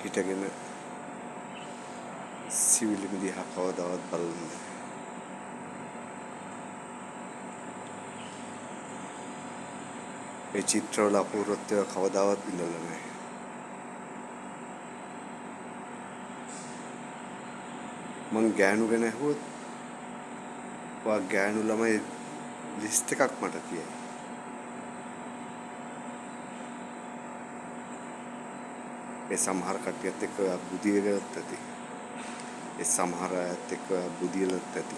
හිටගෙන සිවිලිම දිහා කවදාවත් බලන්නේ නැහැ. ඒ චිත්‍රවල අපූර්වත්වය කවදාවත් විඳලා නැහැ. මං ගෑනු ගැන ඇහුවොත් ඔයා ගෑනු ළමයි ලිස්ට් එකක් මට කියයි. ඒ සමහර කට්ටියත් එක්ක ඔයා බුදියලත් ඇති. ඒ සමහර අයත් එක්ක ඔයා බුදියලත් ඇති.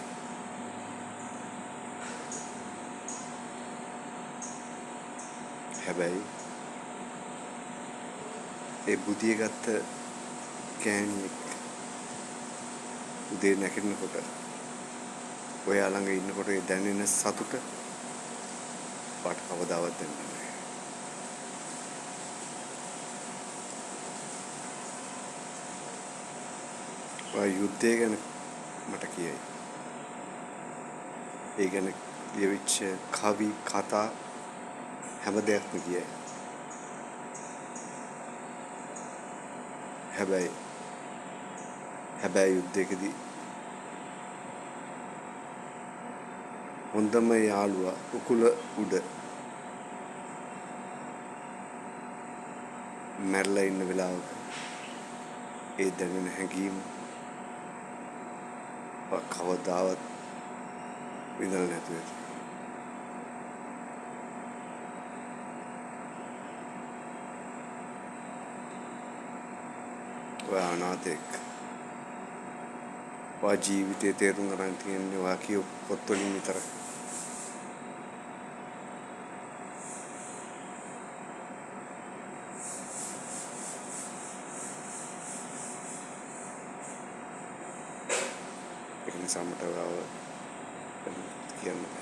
හැබැයි ඒ බුදිය ගත්ත ගෑණියෙක් උදේ නැගිටිනකොට ඔයා ළඟ ඉන්නකොට ඒ දැනෙන සතුට වට කවදාවත් දැනෙන්නේ නැහැ. ඔයා යුද්ධය ගැන මට කියයි. ඒ ගැන ලියවිච්ච කවි කතා හැම දෙයක්ම කියයි. හැබැයි යුද්ධයකදී හොඳම යාළුවා උකුල උඩ මැරලා ඉන්න වෙලාවක ඒ දැනෙන හැඟීම කවදාවත් විඳලා නැතුව ඇති. ඔයා අනාථයෙක්. ඔයා ජීවිතේ තේරුම් ගන්න තියෙන්නේ ඔයා කියපු පොත් වලින් විතරයි. ඒ නිසා මට ඔයාව කියන්න